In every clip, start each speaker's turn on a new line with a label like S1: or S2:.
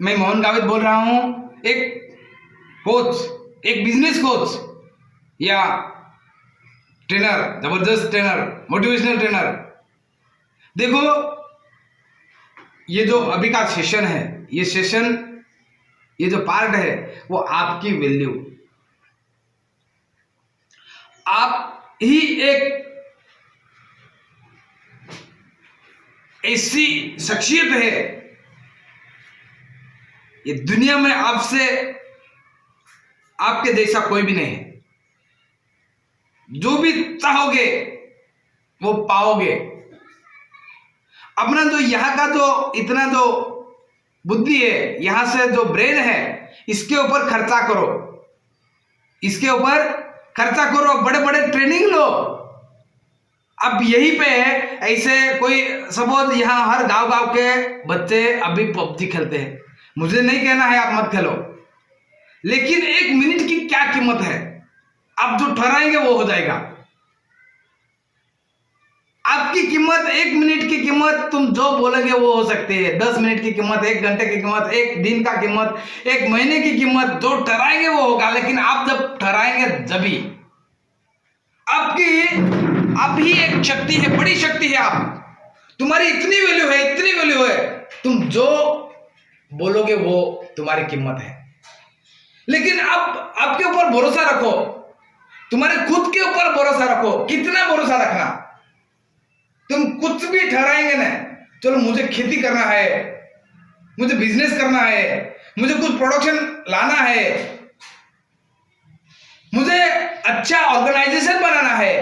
S1: मैं मोहन गावित बोल रहा हूं, एक कोच, एक बिजनेस कोच या ट्रेनर, जबरदस्त ट्रेनर, मोटिवेशनल ट्रेनर। देखो, ये जो अभी का सेशन है, ये सेशन, ये जो पार्ट है, वो आपकी वैल्यू, आप ही एक ऐसी शख्सियत है, ये दुनिया में आपसे, आपके जैसा कोई भी नहीं है। जो भी चाहोगे वो पाओगे। अपना जो यहाँ का जो इतना जो बुद्धि है, यहां से जो ब्रेन है, इसके ऊपर खर्चा करो, इसके ऊपर खर्चा करो, बड़े बड़े ट्रेनिंग लो। अब यहीं पे है, ऐसे कोई सपोज यहाँ हर गांव गांव के बच्चे अभी पबजी खेलते हैं। मुझे नहीं कहना है आप मत खेलो, लेकिन 1 मिनट की क्या कीमत है? आप जो ठहराएंगे वो हो जाएगा। आपकी कीमत, 1 मिनट की कीमत, तुम जो बोलोगे वो हो सकती है। 10 मिनट की कीमत, 1 घंटे की कीमत, 1 दिन का कीमत, 1 महीने की कीमत, जो ठहराएंगे वो होगा। लेकिन आप जब ठहराएंगे जभी आप ही एक शक्ति है, बड़ी शक्ति है। आप, तुम्हारी इतनी वैल्यू है, इतनी वैल्यू है, तुम जो बोलोगे वो तुम्हारी कीमत है। लेकिन आप आपके ऊपर भरोसा रखो, तुम्हारे खुद के ऊपर भरोसा रखो। कितना भरोसा रखना? तुम कुछ भी ठहराएंगे ना, चलो मुझे खेती करना है, मुझे बिजनेस करना है, मुझे कुछ प्रोडक्शन लाना है, मुझे अच्छा ऑर्गेनाइजेशन बनाना है,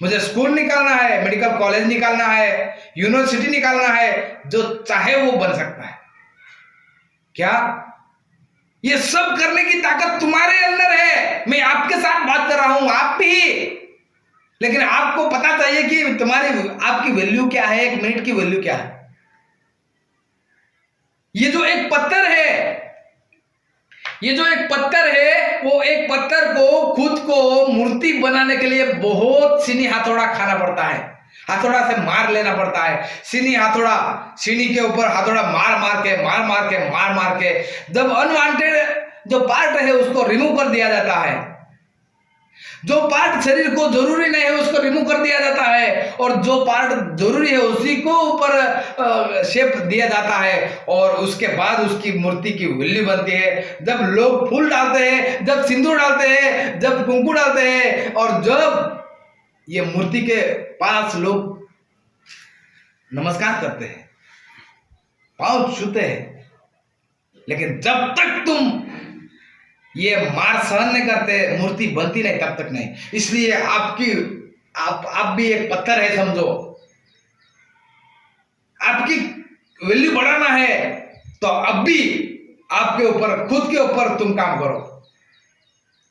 S1: मुझे स्कूल निकालना है, मेडिकल कॉलेज निकालना है, यूनिवर्सिटी निकालना है, जो चाहे वो बन सकता है। क्या ये सब करने की ताकत तुम्हारे अंदर है? मैं आपके साथ बात कर रहा हूं, आप भी। लेकिन आपको पता चाहिए कि तुम्हारी, आपकी वैल्यू क्या है, 1 मिनट की वैल्यू क्या है। ये जो एक पत्थर है, ये जो एक पत्थर है, वो एक पत्थर को, खुद को मूर्ति बनाने के लिए बहुत सीनी हथौड़ा खाना पड़ता है। हथौड़ा से मार लेना पड़ता है। सीनी हथौड़ा, सीनी के ऊपर हथौड़ा मार मार के जब अनवांटेड जो पार्ट है उसको रिमूव कर दिया जाता है। जो पार्ट शरीर को जरूरी नहीं है उसको रिमूव कर दिया जाता है, और जो पार्ट जरूरी है उसी को ऊपर शेप दिया जाता है, और उसके बाद उसकी मूर्ति की वैल्यू बनती है। जब लोग फूल डालते हैं, जब सिंदूर डालते हैं, जब कुंकू डालते हैं, और जब ये मूर्ति के पास लोग नमस्कार करते हैं, पांव छूते हैं, लेकिन जब तक तुम ये मार सहन नहीं करते, मूर्ति बनती नहीं, तब तक नहीं। इसलिए आप भी एक पत्थर है समझो। आपकी वैल्यू बढ़ाना है तो अब भी आपके ऊपर, खुद के ऊपर तुम काम करो।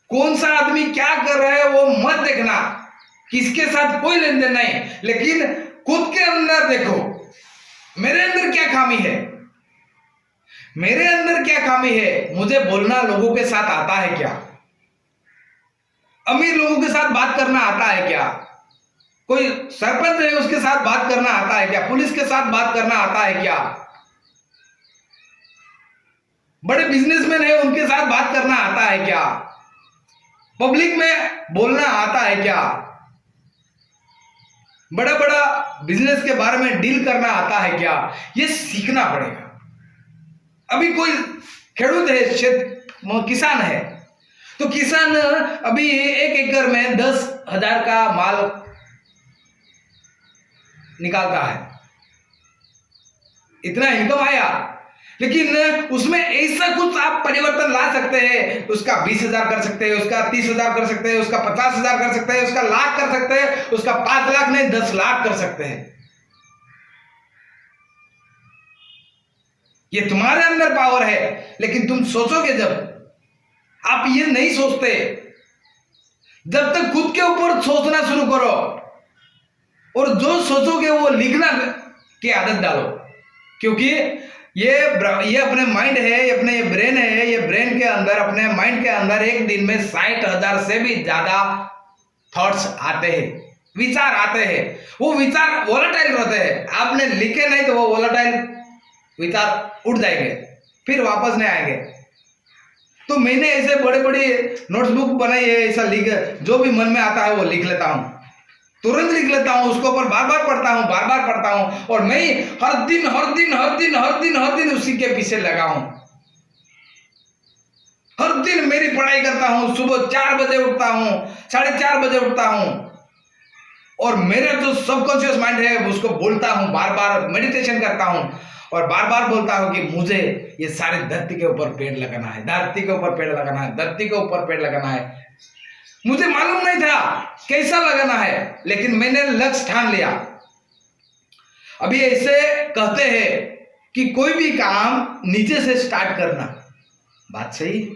S1: कौन सा आदमी क्या कर रहा है वो मत देखना, किसके साथ कोई लेन देन नहीं, लेकिन खुद के अंदर देखो, मेरे अंदर क्या खामी है, मेरे अंदर क्या खामी है। मुझे बोलना लोगों के साथ आता है क्या? अमीर लोगों के साथ बात करना आता है क्या? कोई सरपंच है उसके साथ बात करना आता है क्या? पुलिस के साथ बात करना आता है क्या? बड़े बिजनेसमैन है उनके साथ बात करना आता है क्या? पब्लिक में बोलना आता है क्या? बड़ा बड़ा बिजनेस के बारे में डील करना आता है क्या? ये सीखना पड़ेगा। अभी कोई खेडूत है, किसान है, तो किसान अभी 1 एकड़ में 10,000 का माल निकालता है, इतना इनकम आया। लेकिन उसमें ऐसा कुछ आप परिवर्तन ला सकते हैं, उसका 20,000 कर सकते हैं, उसका 30,000 कर सकते हैं, उसका 50,000 कर सकते हैं, उसका लाख कर सकते हैं, उसका 5 लाख नहीं 10 लाख कर सकते हैं। ये तुम्हारे अंदर पावर है। लेकिन तुम सोचोगे, जब आप ये नहीं सोचते, जब तक खुद के ऊपर सोचना शुरू करो, और जो सोचोगे वो लिखना की आदत डालो। क्योंकि ये अपने माइंड है, ये अपने ब्रेन है, ये ब्रेन के अंदर, अपने माइंड के अंदर एक दिन में 60,000 से भी ज्यादा थॉट्स आते हैं, विचार आते हैं। वो विचार वोलेटाइल रहते हैं। आपने लिखे नहीं तो वो वोलेटाइल विचार उड़ जाएंगे। फिर वापस नहीं आएंगे। तो मैंने ऐसे बड़े बड़े नोटबुक बनाई है, ऐसा लिख, जो भी मन में आता है वो लिख लेता हूँ, तुरंत लिख लेता हूँ, उसको ऊपर बार बार पढ़ता हूँ, बार बार पढ़ता हूँ, और मैं हर दिन हर दिन हर दिन हर दिन हर दिन उसी के पीछे लगा हूं। हर दिन मेरी पढ़ाई करता हूँ, सुबह 4 बजे उठता हूँ, 4:30 बजे उठता हूँ, और मेरा जो सबकॉन्शियस माइंड है उसको बोलता हूँ, बार बार मेडिटेशन करता हूँ और बार बार बोलता हूँ कि मुझे ये सारे धरती के ऊपर पेड़ लगाना है, धरती के ऊपर पेड़ लगाना है, धरती के ऊपर पेड़ लगाना है। मुझे मालूम नहीं था कैसा लगाना है, लेकिन मैंने लक्ष्य ठान लिया। अभी ऐसे कहते हैं कि कोई भी काम नीचे से स्टार्ट करना, बात सही,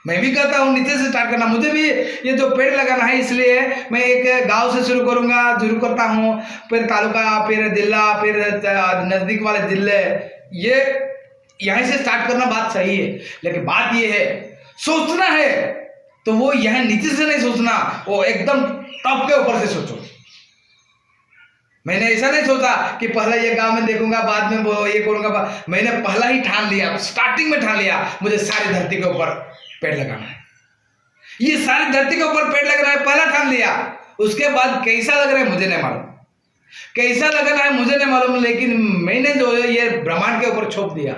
S1: मैं भी कहता हूँ नीचे से स्टार्ट करना। मुझे भी ये जो पेड़ लगाना है, इसलिए मैं एक गांव से शुरू शुरू करता हूँ, फिर तालुका, फिर जिला, फिर नजदीक वाले जिले, ये यहीं से स्टार्ट करना बात सही है। लेकिन बात ये है, सोचना है तो वो यहाँ नीचे से नहीं सोचना, वो एकदम टॉप के ऊपर से सोचो। मैंने ऐसा नहीं सोचा कि पहले ये गांव में देखूंगा, बाद में वो ये करूंगा। मैंने पहला ही ठान लिया, स्टार्टिंग में ठान लिया, मुझे सारी धरती के ऊपर पेड़ लगाना है। ये सारी धरती के ऊपर पेड़ लगाना है, पहला ठान लिया। उसके बाद कैसा लग रहा है मुझे नहीं मालूम, कैसा लगना है मुझे नहीं मालूम, लेकिन मैंने जो है ये ब्रह्मांड के ऊपर छोप दिया।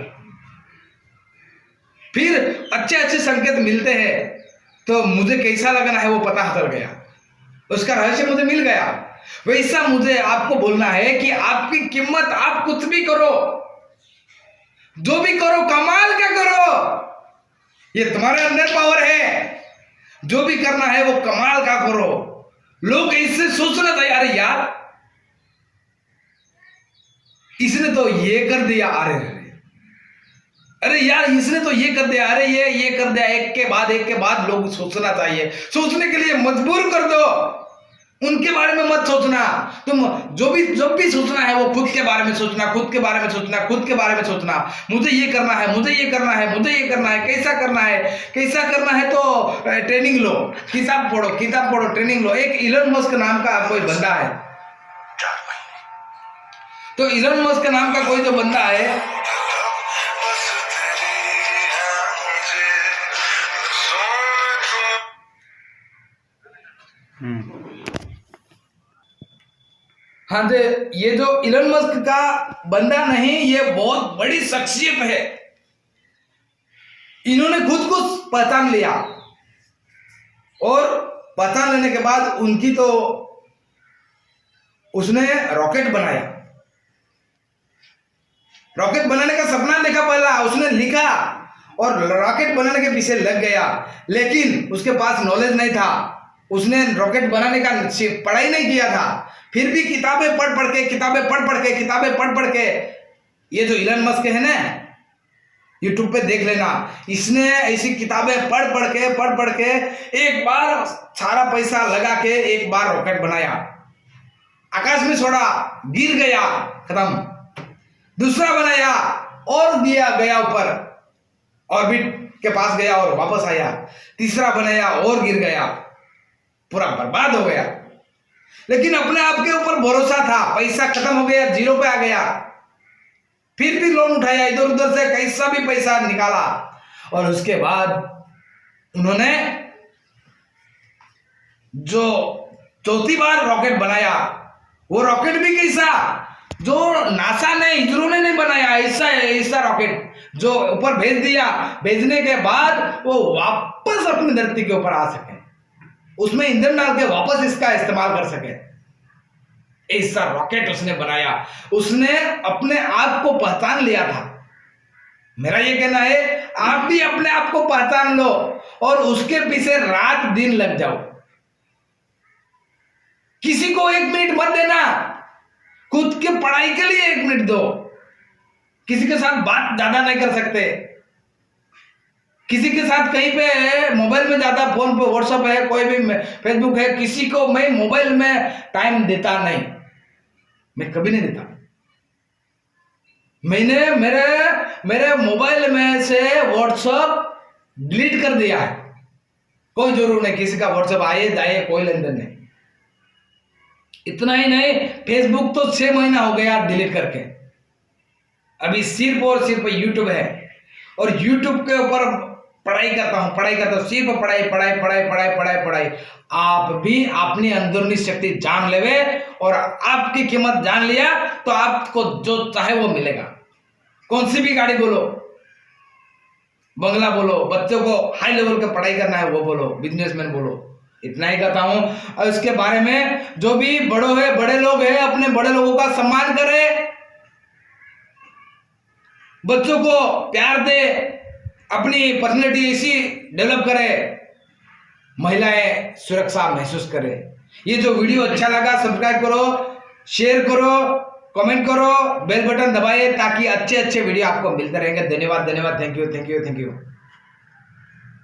S1: फिर अच्छे अच्छे संकेत मिलते हैं, तो मुझे कैसा लगना है वो पता चल गया, उसका रहस्य मुझे मिल गया। वैसा मुझे आपको बोलना है कि आपकी कीमत, आप कुछ भी करो, जो भी करो कमाल का करो, ये तुम्हारे अंदर पावर है। जो भी करना है वो कमाल का करो। लोग इससे सोचना चाहिए, अरे यार इसने तो ये कर दिया, अरे यार इसने तो ये कर दिया, अरे ये कर दिया। एक के बाद लोग सोचना चाहिए। सोचने के लिए मजबूर कर दो, उनके बारे में मत सोचना। तुम जब भी सोचना है वो खुद के बारे में सोचना, खुद के बारे में सोचना, खुद के बारे में सोचना। मुझे ये करना है, मुझे ये करना है, मुझे ये करना है, कैसा करना है, कैसा करना है। तो ट्रेनिंग लो, किताब पढ़ो, ट्रेनिंग लो। एक इलन मस्क नाम का कोई बंदा है, तो इलन मस्क नाम का कोई जो बंदा है, हाँ जी, ये जो इलन मस्क का बंदा नहीं, ये बहुत बड़ी शख्सियत है। इन्होंने खुद को पहचान लिया, और पहचान लेने के बाद उनकी तो उसने रॉकेट बनाया। रॉकेट बनाने का सपना देखा, पहला उसने लिखा और रॉकेट बनाने के पीछे लग गया। लेकिन उसके पास नॉलेज नहीं था, उसने रॉकेट बनाने का पढ़ाई नहीं किया था। फिर भी किताबें पढ़ पढ़ के ये जो इलन मस्क है ना, यूट्यूब पे देख लेना, इसने ऐसी किताबें पढ़ के एक बार सारा पैसा लगा के एक बार रॉकेट बनाया, आकाश में छोड़ा, गिर गया, खत्म। दूसरा बनाया और गया ऊपर, ऑर्बिट के पास गया और वापस आया। तीसरा बनाया और गिर गया, पूरा बर्बाद हो गया। लेकिन अपने आप के ऊपर भरोसा था, पैसा खत्म हो गया, 0 पे आ गया। फिर भी लोन उठाया, इधर उधर से कैसा भी पैसा निकाला, और उसके बाद उन्होंने जो चौथी बार रॉकेट बनाया, वो रॉकेट भी कैसा, जो नासा ने, इसरो ने नहीं बनाया, ऐसा रॉकेट जो ऊपर भेज दिया। भेजने के बाद वो वापस अपनी धरती के ऊपर आ सके, उसमें ईंधन डाल के वापस इसका इस्तेमाल कर सके, ऐसा रॉकेट उसने बनाया। उसने अपने आप को पहचान लिया था। मेरा ये कहना है, आप भी अपने आप को पहचान लो और उसके पीछे रात दिन लग जाओ। किसी को 1 मिनट मत देना, खुद के पढ़ाई के लिए 1 मिनट दो। किसी के साथ बात ज्यादा नहीं कर सकते, किसी के साथ कहीं पे मोबाइल में ज्यादा, फोन पे व्हाट्सएप है, कोई भी फेसबुक है, किसी को मैं मोबाइल में टाइम देता नहीं, मैं कभी नहीं देता। मैंने मेरे मोबाइल में से व्हाट्सएप डिलीट कर दिया है। कोई जरूर नहीं, किसी का व्हाट्सएप आए जाए, कोई लेन देन नहीं। इतना ही नहीं, फेसबुक तो 6 महीना हो गया डिलीट करके। अभी सिर्फ और सिर्फ यूट्यूब है, और YouTube के ऊपर पढ़ाई करता हूं, सिर्फ पढ़ाई पढ़ाई पढ़ाई पढ़ाई पढ़ाई पढ़ाई। आप भी अपनी अंदरूनी शक्ति जान लेवे और आपकी कीमत जान लिया तो आपको जो चाहे वो मिलेगा। कौन सी भी गाड़ी बोलो, बंगला बोलो, बच्चों को हाई लेवल का पढ़ाई करना है वो बोलो, बिजनेसमैन बोलो, इतना ही कहता हूं। और इसके बारे में जो भी बड़े लोग हैं, अपने बड़े लोगों का सम्मान करें, बच्चों को प्यार दे, अपनी पर्सनैलिटी ऐसी डेवलप करे, महिलाएं सुरक्षा महसूस करें। ये जो वीडियो अच्छा लगा सब्सक्राइब करो, शेयर करो, कमेंट करो, बेल बटन दबाइए ताकि अच्छे वीडियो आपको मिलते रहेंगे। धन्यवाद, थैंक यू।